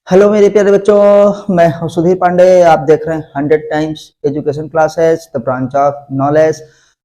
Hello मेरे प्यारे बच्चों, मैं हूं सुधीर पांडे। आप देख रहे हैं 100 times education classes the branch of knowledge.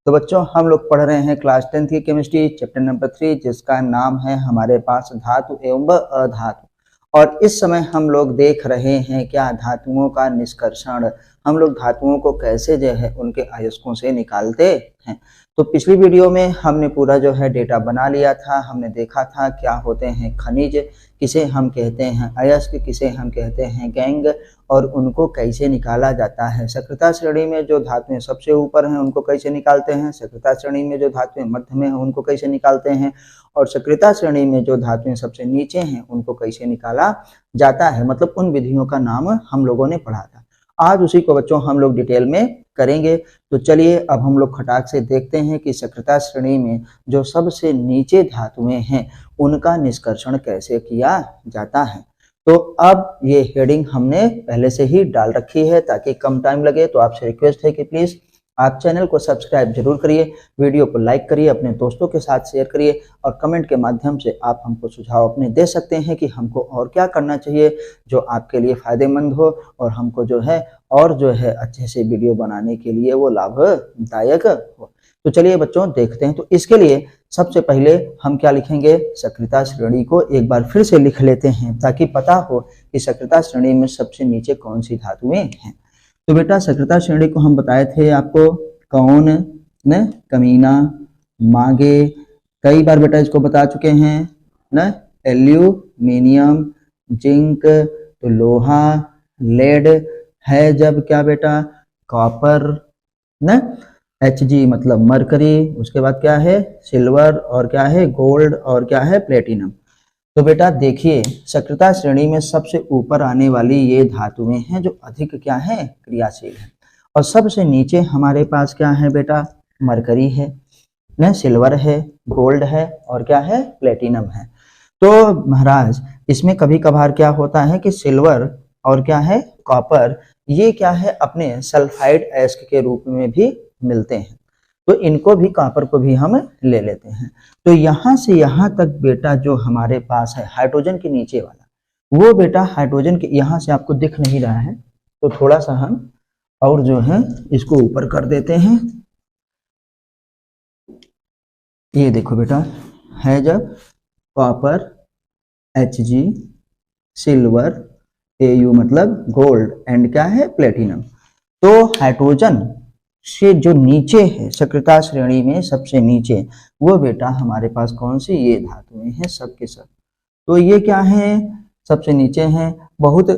तो बच्चों, हम लोग पढ़ रहे हैं क्लास 10 की केमिस्ट्री चैप्टर नंबर 3, जिसका नाम है हमारे पास धातु एवं अधातु। और इस समय हम लोग देख रहे हैं क्या धातुओं का निष्कर्षण। हम लोग धातुओं को कैसे जो है उनके अयस्कों से निकालते हैं। तो पिछली वीडियो में हमने पूरा जो है डेटा बना लिया था। हमने देखा था क्या होते हैं खनिज, किसे हम कहते हैं अयस्क, किसे हम कहते हैं गैंग, और उनको कैसे निकाला जाता है। सक्रियता श्रेणी में जो धातुएं सबसे ऊपर हैं उनको कैसे निकालते हैं, सक्रियता श्रेणी में जो धातुएं मध्य में हैं उनको कैसे निकालते हैं, और सक्रियता श्रेणी में जो धातुएं सबसे नीचे हैं उनको कैसे निकाला जाता है। मतलब उन विधियों का नाम हम लोगों ने पढ़ा था। आज उसी को बच्चों हम लोग डिटेल में करेंगे। तो चलिए अब हम लोग खटाक से देखते हैं कि सक्रियता श्रेणी में जो सबसे नीचे धातुएं हैं उनका निष्कर्षण कैसे किया जाता है। तो अब ये हेडिंग हमने पहले से ही डाल रखी है ताकि कम टाइम लगे। तो आपसे रिक्वेस्ट है कि प्लीज आप चैनल को सब्सक्राइब जरूर करिए, वीडियो को लाइक करिए, अपने दोस्तों के साथ शेयर करिए, और कमेंट के माध्यम से आप हमको सुझाव अपने दे सकते हैं कि हमको और क्या करना चाहिए जो आपके लिए फायदेमंद हो और हमको जो है और जो है अच्छे से वीडियो बनाने के लिए वो लाभदायक हो। तो चलिए बच्चों देखते हैं। तो इसके लिए सबसे पहले हम क्या लिखेंगे, सक्रियता श्रेणी को एक बार फिर से लिख लेते हैं ताकि पता हो कि सक्रियता श्रेणी में सबसे नीचे कौन सी धातुएं हैं। तो बेटा सक्रियता श्रेणी को हम बताए थे आपको, कौन न, कमीना, मागे, कई बार बेटा इसको बता चुके हैं न, एल्यूमिनियम, जिंक, तो लोहा, लेड है जब क्या बेटा, कॉपर न, Hg मतलब मरकरी, उसके बाद क्या है सिल्वर, और क्या है गोल्ड, और क्या है प्लेटिनम। तो बेटा देखिए सक्रियता श्रेणी में सबसे ऊपर आने वाली ये धातुएं हैं जो अधिक क्या है क्रियाशील है, और सबसे नीचे हमारे पास क्या है बेटा, मरकरी है न, सिल्वर है, गोल्ड है, और क्या है प्लेटिनम है। तो महाराज इसमें कभी कभार क्या होता है कि सिल्वर और क्या है कॉपर, ये क्या है अपने सल्फाइड एस्क के रूप में भी मिलते हैं। तो इनको भी, कॉपर को भी हम ले लेते हैं। तो यहां से यहां तक बेटा जो हमारे पास है हाइड्रोजन के नीचे वाला, वो बेटा हाइड्रोजन के यहां से आपको दिख नहीं रहा है, तो थोड़ा सा हम और जो है इसको ऊपर कर देते हैं। ये देखो बेटा, है जब कॉपर, Hg, सिल्वर, Au मतलब गोल्ड, एंड क्या है प्लेटिनम। तो हाइड्रोजन से जो नीचे है सक्रियता श्रेणी में सबसे नीचे, वो बेटा हमारे पास कौन सी ये धातुएं हैं सब के सब। तो ये क्या है सबसे नीचे हैं, बहुत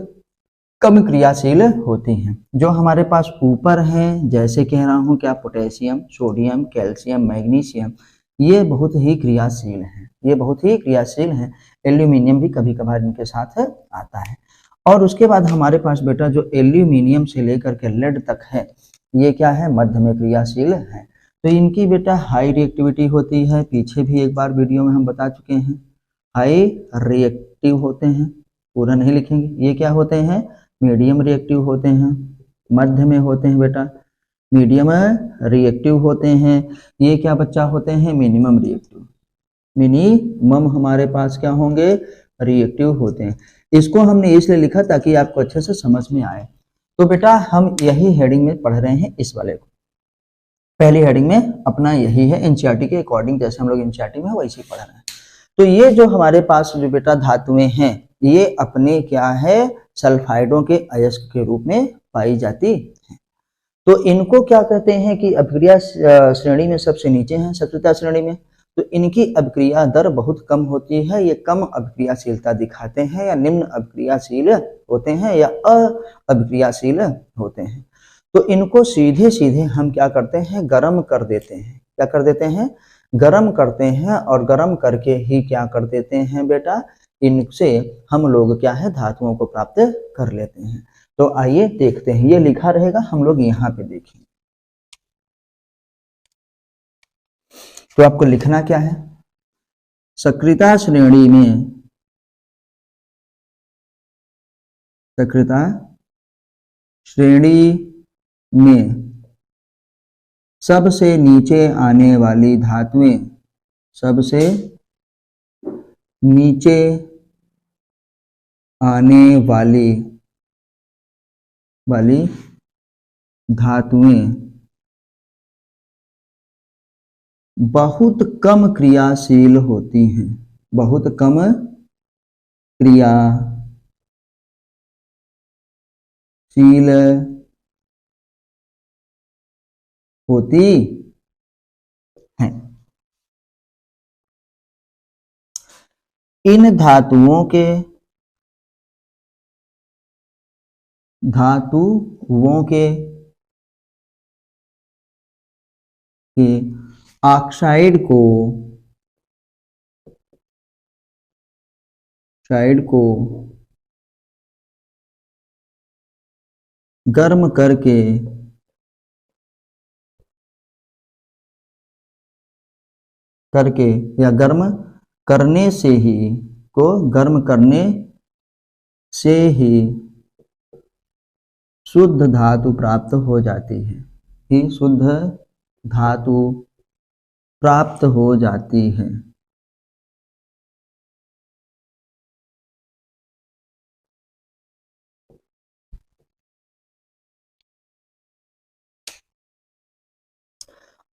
कम क्रियाशील होती हैं। जो हमारे पास ऊपर हैं जैसे कह रहा हूं क्या, पोटेशियम, सोडियम, कैल्शियम, मैग्नीशियम, ये बहुत ही क्रियाशील हैं, ये बहुत ही क्रियाशील हैं। एल्यूमिनियम भी कभी कभार इनके साथ आता है। और उसके बाद हमारे पास बेटा जो एल्यूमिनियम से लेकर के लेड तक है, ये क्या है मध्य में क्रियाशील है। तो इनकी बेटा हाई रिएक्टिविटी होती है, पीछे भी एक बार वीडियो में हम बता चुके हैं। हाई रिएक्टिव होते हैं, पूरा नहीं लिखेंगे। ये क्या होते हैं, मीडियम रिएक्टिव होते हैं, मध्य में होते हैं बेटा, मीडियम रिएक्टिव होते हैं। ये क्या बच्चा होते हैं, मिनिमम रिएक्टिव, मिनिमम हमारे पास क्या होंगे, रिएक्टिव होते हैं। इसको हमने इसलिए लिखा ताकि आपको अच्छे से समझ में आए। तो बेटा हम यही हेडिंग में पढ़ रहे हैं इस वाले को। पहली हेडिंग में अपना यही है, एनसीईआरटी के अकॉर्डिंग, जैसे हम लोग एनसीईआरटी में वैसे ही पढ़ रहे हैं। तो ये जो हमारे पास जो बेटा धातुएं हैं, ये अपने क्या है सल्फाइडों के अयस्क के रूप में पाई जाती है। तो इनको क्या कहते हैं कि अभिक्रिया श्रेणी में सबसे नीचे हैं सक्रियता श्रेणी में। तो इनकी अभिक्रिया दर बहुत कम होती है, ये कम अभिक्रियाशीलता दिखाते हैं, या निम्न अभिक्रियाशील होते हैं, या अभिक्रियाशील होते हैं। तो इनको सीधे सीधे हम क्या करते हैं, गर्म कर देते हैं। क्या कर देते हैं, गर्म करते हैं, और गर्म करके ही क्या कर देते हैं बेटा, इनसे हम लोग क्या है धातुओं को प्राप्त कर लेते हैं। तो आइए देखते हैं, ये लिखा रहेगा, हम लोग यहाँ पे देखेंगे। तो आपको लिखना क्या है, सक्रियता श्रेणी में, सक्रियता श्रेणी में सबसे नीचे आने वाली धातुएं, सबसे नीचे आने वाली धातुएं बहुत कम क्रियाशील होती हैं, बहुत कम क्रियाशील होती हैं। इन धातुओं के ऑक्साइड को गर्म करके या गर्म करने से ही शुद्ध धातु प्राप्त हो जाती है, शुद्ध धातु प्राप्त हो जाती है।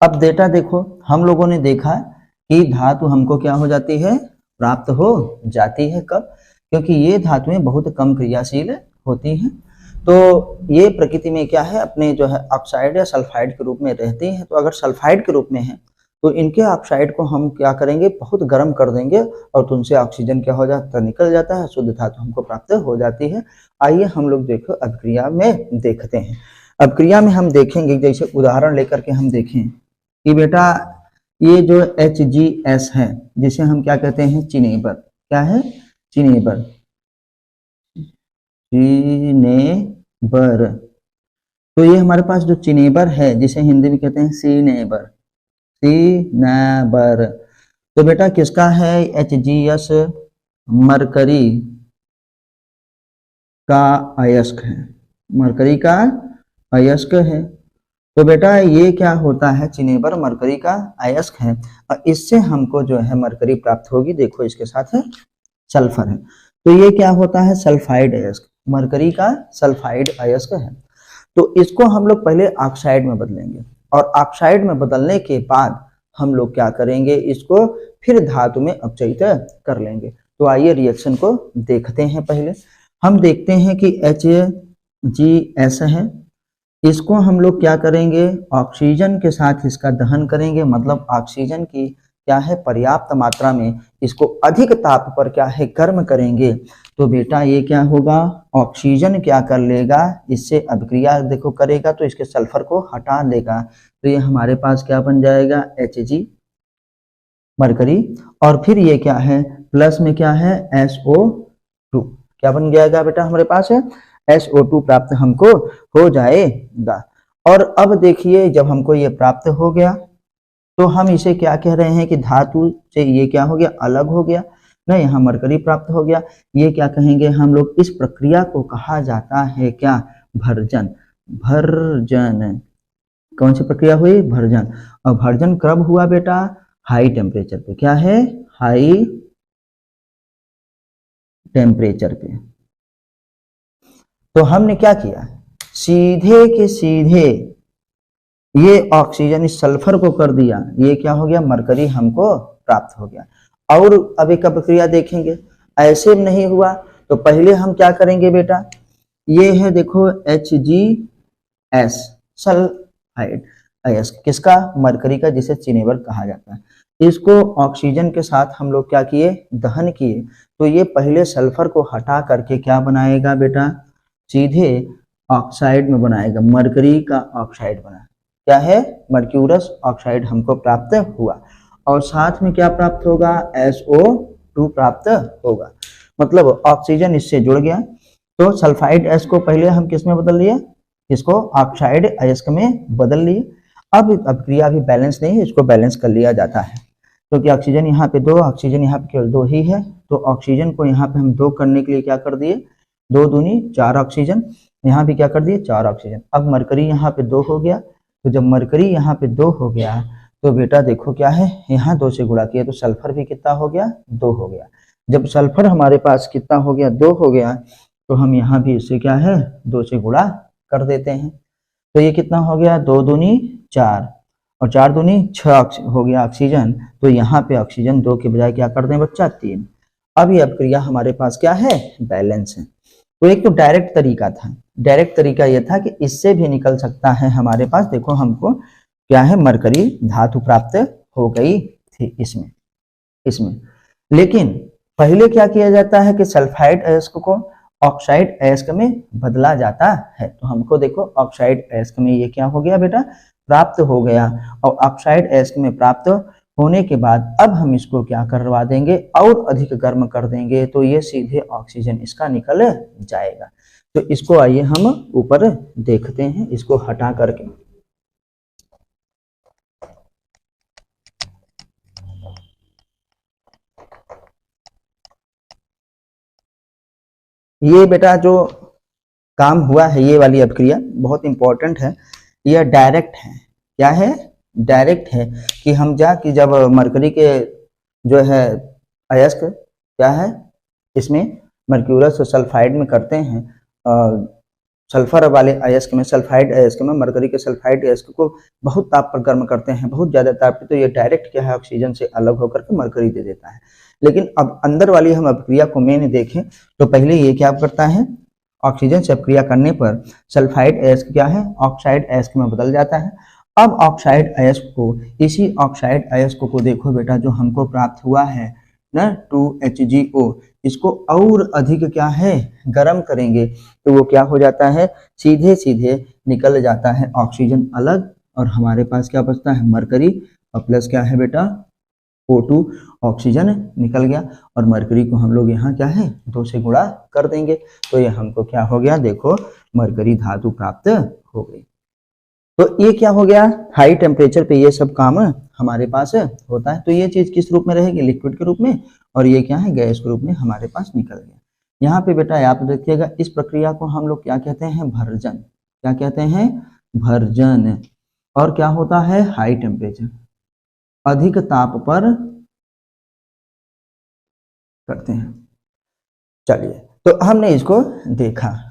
अब डेटा देखो, हम लोगों ने देखा कि धातु हमको क्या हो जाती है, प्राप्त हो जाती है। कब? क्योंकि ये धातुएं बहुत कम क्रियाशील होती हैं। तो ये प्रकृति में क्या है, अपने जो है ऑक्साइड या सल्फाइड के रूप में रहती हैं। तो अगर सल्फाइड के रूप में है तो इनके ऑक्साइड को हम क्या करेंगे, बहुत गर्म कर देंगे और तो उनसे ऑक्सीजन क्या हो जाता है, निकल जाता है, शुद्ध धातु हमको प्राप्त हो जाती है। आइए हम लोग देखो अभिक्रिया में देखते हैं। अभिक्रिया में हम देखेंगे, जैसे उदाहरण लेकर के हम देखें कि बेटा ये जो HgS है, जिसे हम क्या कहते हैं, चिनेबर। क्या है? चिनेबर। तो ये हमारे पास जो चिनेबर है, जिसे हिंदी में कहते हैं सिनेबर। तो बेटा किसका है? HgS मरकरी का अयस्क है, मरकरी का अयस्क है। तो बेटा ये क्या होता है, चिनेबर मरकरी का अयस्क है और इससे हमको जो है मरकरी प्राप्त होगी। देखो इसके साथ सल्फर है, तो ये क्या होता है, सल्फाइड अयस्क, मरकरी का सल्फाइड अयस्क है। तो इसको हम लोग पहले ऑक्साइड में बदलेंगे और ऑक्साइड में बदलने के बाद हम लोग क्या करेंगे, इसको फिर धातु में अपचयित कर लेंगे। तो आइए रिएक्शन को देखते हैं। पहले हम देखते हैं कि HgS है, इसको हम लोग क्या करेंगे, ऑक्सीजन के साथ इसका दहन करेंगे। मतलब ऑक्सीजन की क्या है, पर्याप्त मात्रा में इसको अधिक ताप पर क्या है, गर्म करेंगे। तो बेटा ये क्या होगा, ऑक्सीजन क्या कर लेगा, इससे अभिक्रिया देखो करेगा तो इसके सल्फर को हटा देगा। तो ये हमारे पास क्या बन जाएगा, Hg मरकरी, और फिर ये क्या है, प्लस में क्या है, SO2। क्या बन जाएगा बेटा, हमारे पास है SO2 प्राप्त हमको हो जाएगा। और अब देखिए, जब हमको ये प्राप्त हो गया तो हम इसे क्या कह रहे हैं कि धातु से ये क्या हो गया, अलग हो गया ना, यहाँ मरकरी प्राप्त हो गया। ये क्या कहेंगे हम लोग, इस प्रक्रिया को कहा जाता है क्या, भर्जन। भर्जन कौन सी प्रक्रिया हुई, भर्जन। और भर्जन कब हुआ बेटा, हाई टेम्परेचर पे। क्या है, हाई टेम्परेचर पे। तो हमने क्या किया, सीधे के सीधे ये ऑक्सीजन इस सल्फर को कर दिया, ये क्या हो गया, मरकरी हमको प्राप्त हो गया। और अब एक प्रक्रिया देखेंगे, ऐसे नहीं हुआ तो पहले हम क्या करेंगे बेटा, ये है देखो HgS सल्फाइड अयस्क, किसका, मरकरी का, जिसे चिनेबर कहा जाता है। इसको ऑक्सीजन के साथ हम लोग क्या किए, दहन किए। तो ये पहले सल्फर को हटा करके क्या बनाएगा बेटा, सीधे ऑक्साइड में बनाएगा, मरकरी का ऑक्साइड बना। क्या है, मर्क्यूरस ऑक्साइड हमको प्राप्त हुआ। और साथ में क्या प्राप्त होगा, SO2 प्राप्त होगा। मतलब ऑक्सीजन इससे जुड़ गया। तो सल्फाइड S को पहले हम किस में बदल लिए, इसको ऑक्साइड अयस्क में बदल लिए। अब अभिक्रिया भी बैलेंस नहीं है, इसको बैलेंस कर लिया जाता है। क्योंकि ऑक्सीजन यहाँ पे 2, ऑक्सीजन यहाँ पे केवल 2 ही है। तो ऑक्सीजन को यहाँ पे हम 2 करने के लिए क्या कर दिए, 2 दूनी 4 ऑक्सीजन, यहाँ भी क्या कर दिए, 4 ऑक्सीजन। अब मरकरी यहाँ पे 2 हो गया। तो जब मरकरी यहाँ पे 2 हो गया तो बेटा देखो क्या है, यहाँ 2 से गुणा किया तो सल्फर भी कितना हो गया, 2 हो गया। जब सल्फर हमारे पास कितना हो गया, 2 हो गया, तो हम यहाँ भी इससे क्या है 2 से गुणा कर देते हैं। तो ये कितना हो गया, 2 दूनी 4 और 4 दूनी 6 हो गया ऑक्सीजन। तो यहाँ पे ऑक्सीजन 2 के बजाय क्या कर दें बच्चा 3। अब ये अपक्रिया हमारे पास क्या है, बैलेंस है। तो एक तो डायरेक्ट तरीका था, डायरेक्ट तरीका ये था कि इससे भी निकल सकता है हमारे पास, देखो हमको क्या है मरकरी धातु प्राप्त हो गई थी इसमें इसमें लेकिन पहले क्या किया जाता है कि सल्फाइड अयस्क को ऑक्साइड अयस्क में बदला जाता है। तो हमको देखो ऑक्साइड अयस्क में ये क्या हो गया बेटा, प्राप्त हो गया, और ऑक्साइड अयस्क में प्राप्त होने के बाद अब हम इसको क्या करवा देंगे, और अधिक गर्म कर देंगे, तो ये सीधे ऑक्सीजन इसका निकल जाएगा। तो इसको आइए हम ऊपर देखते हैं, इसको हटा करके। ये बेटा जो काम हुआ है, ये वाली अपक्रिया बहुत इंपॉर्टेंट है, यह डायरेक्ट है। क्या है, डायरेक्ट है कि हम जाके जब मरकरी के जो है अयस्क क्या है इसमें मर्क्यूरस सल्फाइड में करते हैं, सल्फर वाले अयस्क में, सल्फाइड अयस्क में मरकरी के सल्फाइड अयस्क को बहुत ताप पर गर्म करते हैं, बहुत ज्यादा ताप पे, तो ये डायरेक्ट क्या है ऑक्सीजन से अलग होकर के मरकरी दे देता है। लेकिन अब अंदर वाली हम अपक्रिया को मेन देखें तो पहले ये क्या करता है, ऑक्सीजन से अपक्रिया करने पर सल्फाइड अयस्क क्या है ऑक्साइड अयस्क में बदल जाता है। अब ऑक्साइड अयस्क को, इसी ऑक्साइड अयस्क को देखो बेटा जो हमको प्राप्त हुआ है ना 2HgO, इसको और अधिक क्या है गर्म करेंगे तो वो क्या हो जाता है, सीधे सीधे निकल जाता है ऑक्सीजन अलग, और हमारे पास क्या बचता है मरकरी, और प्लस क्या है बेटा O2 ऑक्सीजन निकल गया, और मरकरी को हम लोग यहाँ क्या है 2 से गुणा कर देंगे, तो ये हमको क्या हो गया, देखो मरकरी धातु प्राप्त हो गई। तो ये क्या हो गया, हाई टेम्परेचर पे ये सब काम हमारे पास होता है। तो ये चीज किस रूप में रहेगी, लिक्विड के रूप में, और ये क्या है गैस के रूप में हमारे पास निकल गया। यहाँ पे बेटा याद रखिएगा, इस प्रक्रिया को हम लोग क्या कहते हैं, भर्जन। क्या कहते हैं, भर्जन। और क्या होता है, हाई टेम्परेचर, अधिक ताप पर करते हैं। चलिए, तो हमने इसको देखा।